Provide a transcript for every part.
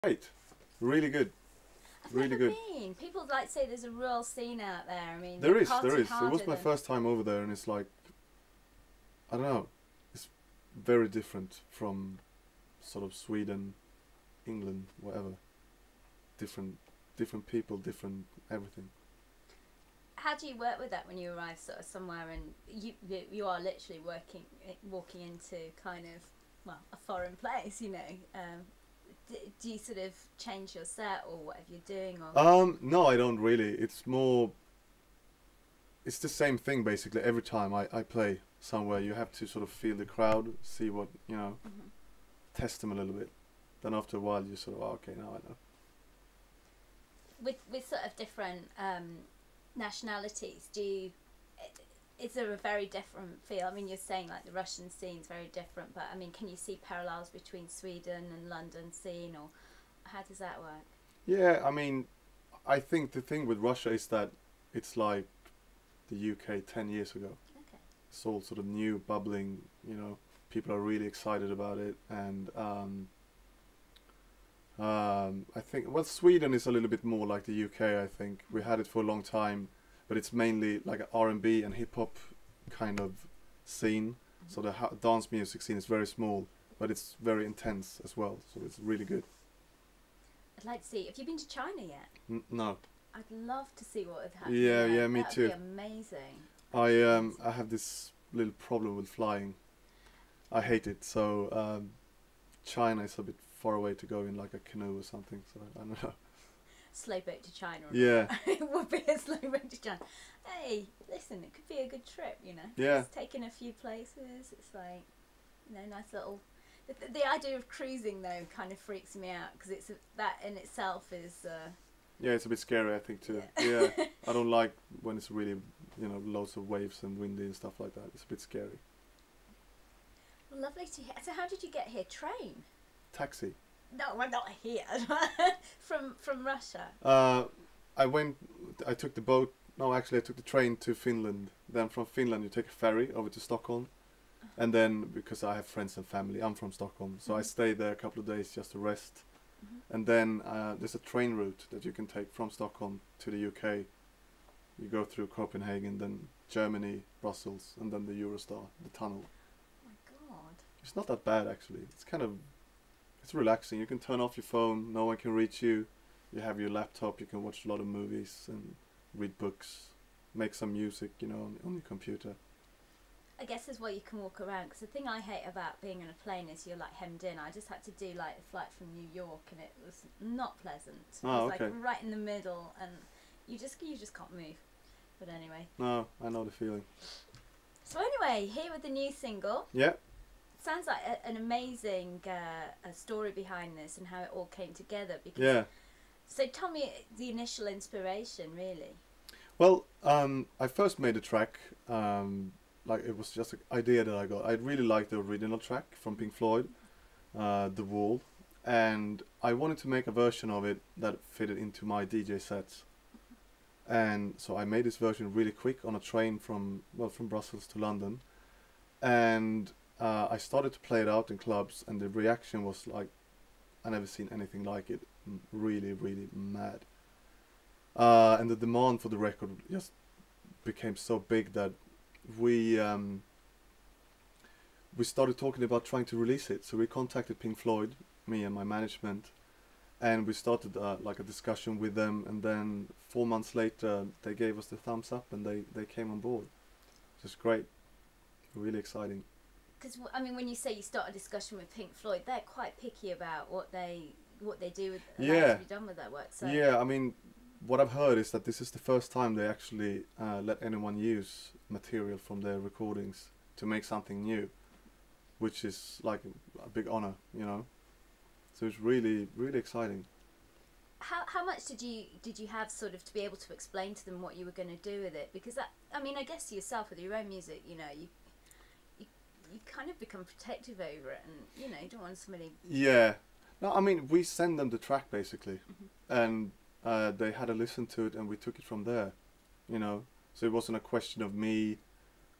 Great, really good, I've really never good. been. People like say there's a real scene out there. I mean, they There is, there party is. It harder was my than. first time over there, and it's like, I don't know, it's very different from sort of Sweden, England, whatever. Different, different people, different everything. How do you work with that when you arrive sort of somewhere and you are literally walking into kind of a foreign place, you know? Do you sort of change your set or whatever you're doing or? No, I don't really. It's more. It's the same thing basically every time I play somewhere. You have to sort of feel the crowd, see what Mhm. test them a little bit. Then after a while, you sort of okay, now I know. With sort of different nationalities, is there a very different feel? I mean, you're saying like the Russian scene's very different, but I mean, can you see parallels between Sweden and London scene, or how does that work? Yeah, I mean, I think the thing with Russia is that it's like the UK 10 years ago. Okay. It's all sort of new, bubbling, people are really excited about it. And I think, well, Sweden is a little bit more like the UK, I think. We had it for a long time, but it's mainly like an R&B and hip hop kind of scene. So the dance music scene is very small, but it's very intense as well. So it's really good. I'd like to see. Have you been to China yet? No. I'd love to see what would happen Yeah, there. yeah, me That would too. be amazing. I have this little problem with flying. I hate it. So China is a bit far away to go in like a canoe or something. So I don't know. Slow boat to China. Yeah, It would be a slow boat to China. Hey, listen, it could be a good trip, you know. yeah. It's taking a few places. It's like, nice little. The idea of cruising though kind of freaks me out because that in itself is. Yeah, it's a bit scary, I think too. Yeah. Yeah, I don't like when it's really, loads of waves and windy and stuff like that. It's a bit scary. Well, lovely to hear. So, how did you get here? Train? Taxi. No, we're not here. From Russia. I went. I took the boat. No, actually, I took the train to Finland. Then from Finland, you take a ferry over to Stockholm, and then because I have friends and family, I'm from Stockholm, so I stayed there a couple of days just to rest. And then there's a train route that you can take from Stockholm to the UK. You go through Copenhagen, then Germany, Brussels, and then the Eurostar, the tunnel. Oh my God. It's not that bad actually. It's relaxing. You can turn off your phone. No one can reach you. You have your laptop. You can watch a lot of movies and read books, make some music, on your computer. I guess as well you can walk around because the thing I hate about being on a plane is you're like hemmed in. I just had to do like a flight from New York and it was not pleasant. Oh, it was okay. like right in the middle and you just can't move. But anyway. No, I know the feeling. So anyway, here with the new single. Yeah. Sounds like an amazing a story behind this and how it all came together. Because, Yeah. So tell me the initial inspiration, really. Well, I first made the track. Like it was just an idea that I got. I really liked the original track from Pink Floyd, The Wall, and I wanted to make a version of it that fitted into my DJ sets. And so I made this version really quick on a train from Brussels to London, and I started to play it out in clubs, and the reaction was like, I never seen anything like it. Really, really mad. And the demand for the record just became so big that we started talking about trying to release it. So we contacted Pink Floyd, me and my management, and we started like a discussion with them. And then 4 months later, they gave us the thumbs up, and they came on board. Just great, really exciting. Because I mean, when you say you start a discussion with Pink Floyd, they're quite picky about what they do with to be done with their work. So Yeah, I mean, what I've heard is that this is the first time they actually let anyone use material from their recordings to make something new, which is like a big honor, So it's really, really exciting. how much did you have sort of to be able to explain to them what you were going to do with it? Because I mean, I guess yourself with your own music, you kind of become protective over it, and you don't want somebody. Yeah. No, I mean, we send them the track basically, and they had a listen to it, and we took it from there, So it wasn't a question of me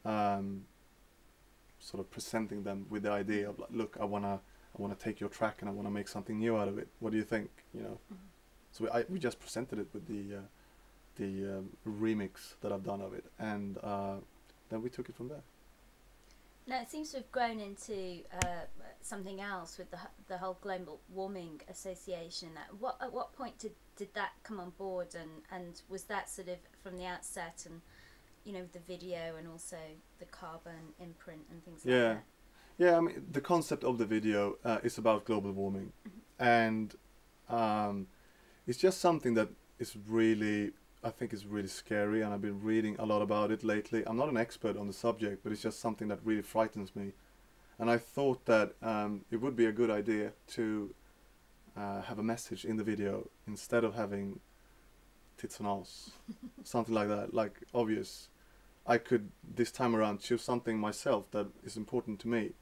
sort of presenting them with the idea of like, look, I wanna I want to take your track and I want to make something new out of it. What do you think? You know. Mm-hmm. So we just presented it with the remix that I've done of it, and then we took it from there. Now it seems to have grown into something else with the whole global warming association. At what point did that come on board, and was that sort of from the outset, and you know, the video and also the carbon imprint and things like that? Yeah, I mean, the concept of the video is about global warming, and it's just something that is really, I think is really scary, and I've been reading a lot about it lately. I'm not an expert on the subject, but it's just something that really frightens me. And I thought that it would be a good idea to have a message in the video instead of having tits and ass, something like that, like obvious. I could this time around choose something myself that is important to me.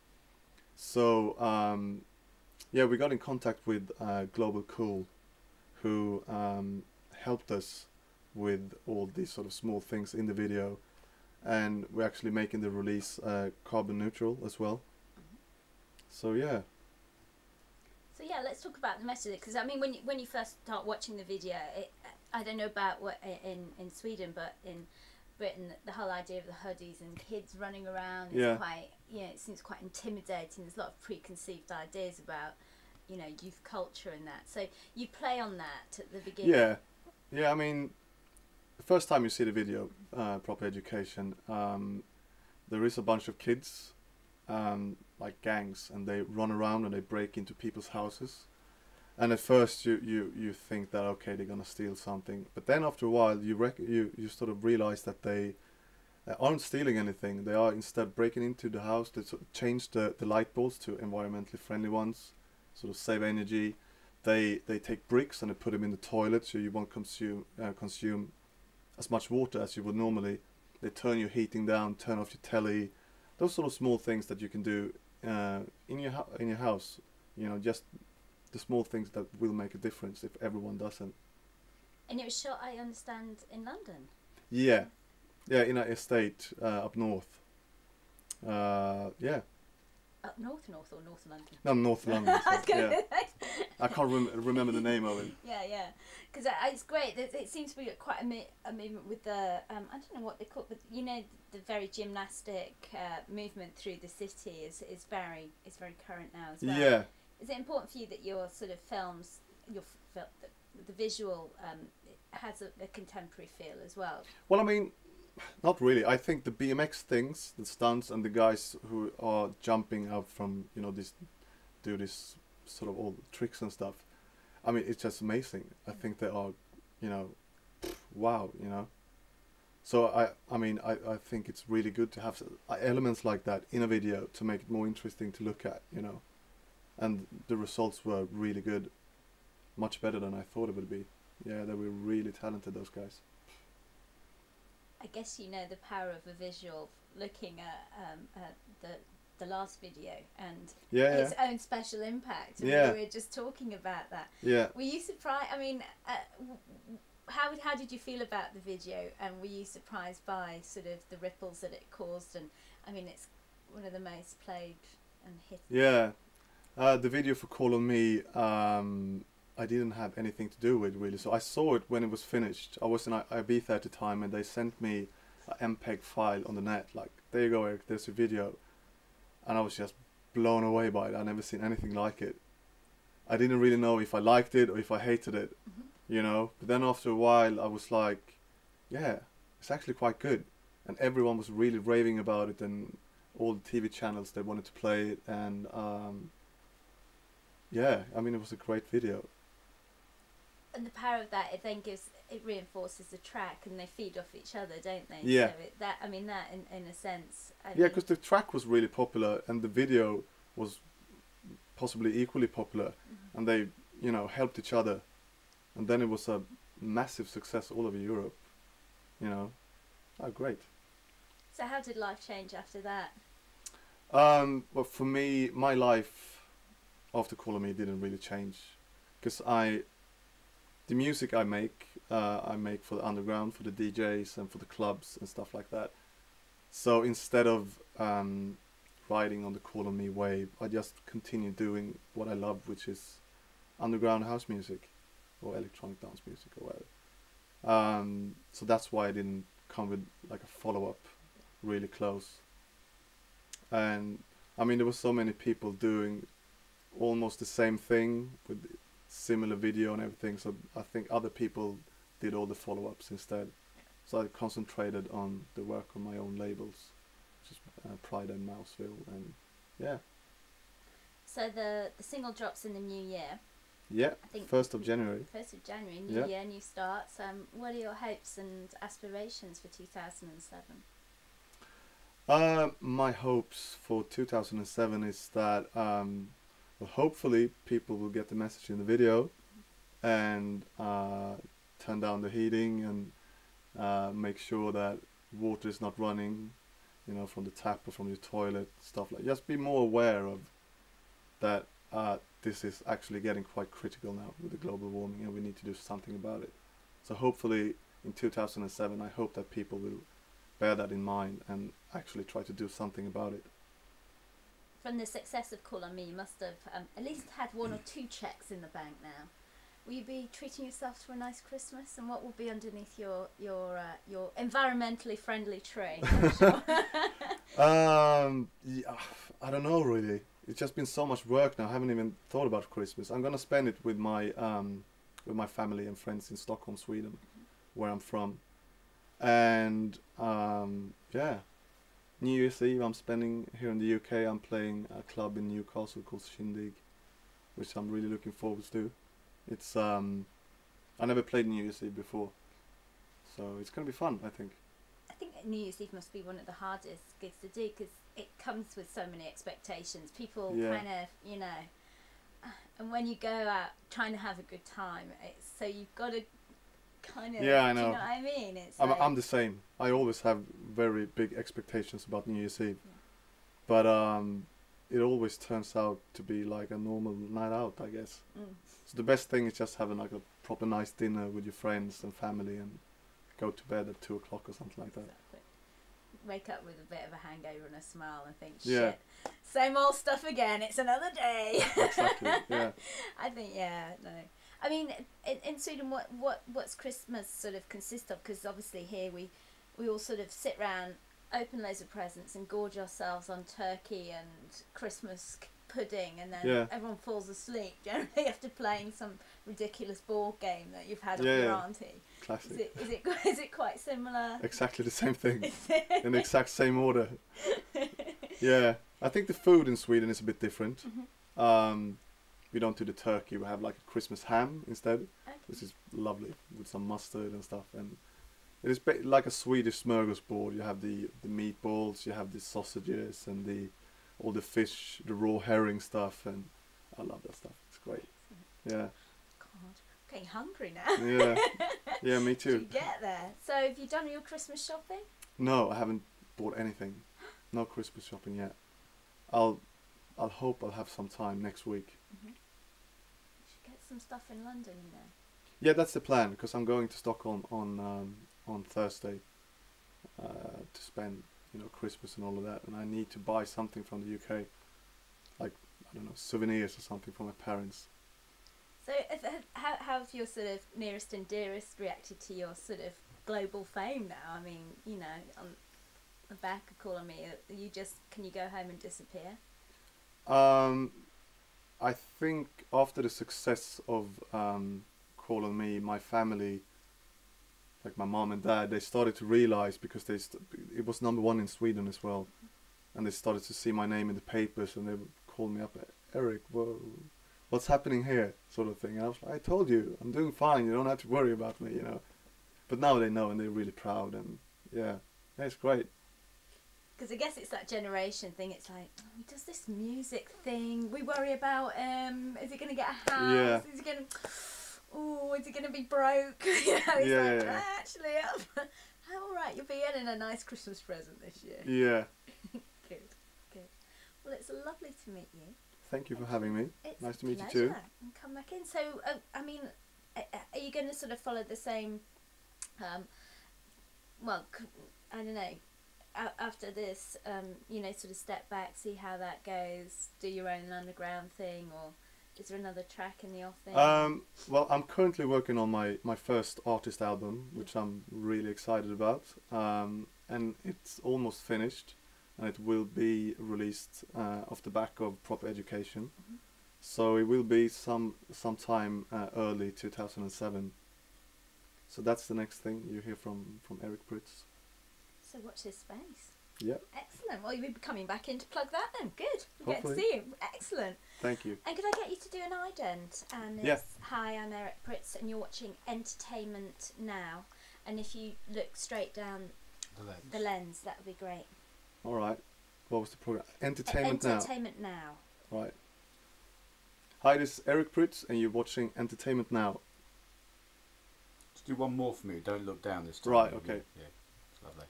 So yeah, we got in contact with Global Cool, who helped us with all these sort of small things in the video, and we're actually making the release carbon neutral as well. So yeah. So yeah, let's talk about the message, because I mean, when you first start watching the video, I don't know about what in Sweden, but in Britain, the whole idea of the hoodies and kids running around is quite, you know, it seems quite intimidating. There's a lot of preconceived ideas about, you know, youth culture and that. So you play on that at the beginning. Yeah. I mean, the first time you see the video, Proper Education, there is a bunch of kids, like gangs, and they run around and they break into people's houses. And at first you think that, okay, they're gonna steal something, but then after a while you sort of realize that they aren't stealing anything. They are instead breaking into the house. They sort of change the light bulbs to environmentally friendly ones, sort of save energy. They take bricks and they put them in the toilet so you won't consume as much water as you would normally. They turn your heating down, turn off your telly. Those sort of small things that you can do in your house. You know, just the small things that will make a difference if everyone doesn't. And it was shot, I understand, in London. Yeah, in an estate up north. Yeah. Up north or North London? No, North London. So, yeah. I can't remember the name of it. Yeah. Because it's great. It seems to be quite a movement with the I don't know what they call it, but you know, the very gymnastic movement through the city is very current now as well. Yeah. Is it important for you that your sort of films, the visual has a contemporary feel as well? Well, I mean, not really. I think the BMX things, the stunts, and the guys who are jumping up from, you know, do this sort of all the tricks and stuff. I mean, it's just amazing. I think they are, you know, wow, you know. So I mean, I think it's really good to have elements like that in a video to make it more interesting to look at, you know. And the results were really good, much better than I thought it would be. Yeah, they were really talented, those guys. I guess you know the power of a visual, looking at the last video and its own special impact. And we were just talking about that. Yeah. Were you surprised? I mean, how did you feel about the video? And were you surprised by sort of the ripples that it caused? And I mean, it's one of the most played and hit. Yeah. The video for Call on Me, I didn't have anything to do with, really. So I saw it when it was finished. I was in Ibiza at the time, and they sent me an MPEG file on the net. Like, there you go, Eric, there's a video. And I was just blown away by it. I'd never seen anything like it. I didn't really know if I liked it or if I hated it, you know. But then after a while, I was like, yeah, it's actually quite good. And everyone was really raving about it, and all the TV channels, they wanted to play it. And yeah, I mean, it was a great video. And the power of that, it reinforces the track, and they feed off each other, don't they? Yeah. So that in a sense. Yeah, because the track was really popular, and the video was possibly equally popular, and they, you know, helped each other, and then it was a massive success all over Europe. You know, oh, great. So how did life change after that? Well, for me, my life after Call on Me didn't really change, because the music I make for the underground, for the DJs and for the clubs and stuff like that. So instead of riding on the Call on Me wave. I just continue doing what I love, which is underground house music or electronic dance music or whatever. So that's why I didn't come with like a follow-up really close. And I mean, there were so many people doing almost the same thing with similar video and everything, so I think other people did all the follow-ups instead. So I concentrated on the work on my own labels, which is Pride and Mouseville, and yeah. So the single drops in the new year. Yeah, I think 1st of January. 1st of January, new year, new starts. What are your hopes and aspirations for 2007? My hopes for 2007 is that well, hopefully people will get the message in the video and turn down the heating and make sure that water is not running, you know, from the tap or from your toilet, stuff like. Just be more aware of that. This is actually getting quite critical now with the global warming, and we need to do something about it. So hopefully in 2007, I hope that people will bear that in mind and actually try to do something about it. From the success of Call on Me, you must have at least had 1 or 2 checks in the bank now. Will you be treating yourself to a nice Christmas? And what will be underneath your environmentally friendly tree? Yeah, I don't know really. It's just been so much work now. I haven't even thought about Christmas. I'm gonna spend it with my family and friends in Stockholm, Sweden, where I'm from. And yeah, New Year's Eve I'm spending here in the UK. I'm playing a club in Newcastle called Shindig, which I'm really looking forward to. It's I never played New Year's Eve before, so it's gonna be fun, I think. I think New Year's Eve must be one of the hardest gigs to do because it comes with so many expectations. People kind of, you know, and when you go out trying to have a good time, so you've got to kind of, yeah, I know. do you know what I mean? It's I'm the same. I always have very big expectations about New Year's Eve, but it always turns out to be like a normal night out, I guess. So the best thing is just having like a proper nice dinner with your friends and family and go to bed at 2 o'clock or something like that. Exactly. Wake up with a bit of a hangover and a smile and think, Yeah. shit, same old stuff again, it's another day. Exactly, yeah. I think, no. I mean, in Sweden, what's Christmas sort of consist of? Because obviously here we all sort of sit round, open loads of presents and gorge ourselves on turkey and Christmas pudding, and then everyone falls asleep generally after playing some ridiculous board game that you've had on your auntie. Classic. Is it quite similar? Exactly the same thing, in the exact same order. Yeah, I think the food in Sweden is a bit different. We don't do the turkey. We have like a Christmas ham instead, which is lovely with some mustard and stuff. And it is like a Swedish smorgasbord. You have the meatballs, you have the sausages, and all the fish, the raw herring stuff, and I love that stuff. It's great. Yeah. God, I'm getting hungry now. Yeah. Yeah, me too. Did you get there? So have you done your Christmas shopping? No, I haven't bought anything. No Christmas shopping yet. I'll hope I'll have some time next week. You should get some stuff in London, you know. Yeah, that's the plan, because I'm going to Stockholm on Thursday to spend, you know, Christmas and all of that, and I need to buy something from the UK, like, I don't know, souvenirs or something for my parents. So how have your sort of nearest and dearest reacted to your sort of global fame now? I mean, you know, on the back of Call on Me, can you go home and disappear? I think after the success of Call on Me, my family, like my mom and dad, they started to realize, because it was #1 in Sweden as well, and they started to see my name in the papers, and they would call me up, Eric, what's happening here, sort of thing. And I was like, I told you, I'm doing fine, you don't have to worry about me, you know. But now they know, and they're really proud, and yeah, it's great. Because I guess it's that generation thing. It's like, he does this music thing. We worry about is he going to get a house? Yeah. Is he going to... is he going to be broke? You know, it's actually, all right, you'll be getting a nice Christmas present this year. Yeah. Good. Well, it's lovely to meet you. Thank you for having me. It's nice to meet you pleasure. too. And come back in. So, I mean, are you going to sort of follow the same, I don't know, after this, you know, sort of step back, see how that goes, do your own underground thing, or is there another track in the offing? Well, I'm currently working on my first artist album, which I'm really excited about, and it's almost finished, and it will be released off the back of Proper Education. Mhm. So it will be sometime early 2007. So that's the next thing you hear from Eric Prydz. So watch this space. Yeah. Excellent. Well, you'll be coming back in to plug that then. Good. We'll get to Hopefully. see you. Excellent. Thank you. And could I get you to do an ident? And it's, Yeah. hi, I'm Eric Prydz, and you're watching Entertainment Now. And if you look straight down the lens, that would be great. All right. What was the program? Entertainment Now. Entertainment Now. Right. Hi, this is Eric Prydz, and you're watching Entertainment Now. Just do one more for me. Don't look down this time. Right, okay. Yeah, it's lovely.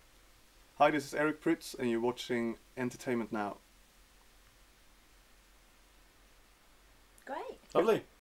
Hi, this is Eric Prydz, and you're watching Entertainment Now. Great. Lovely.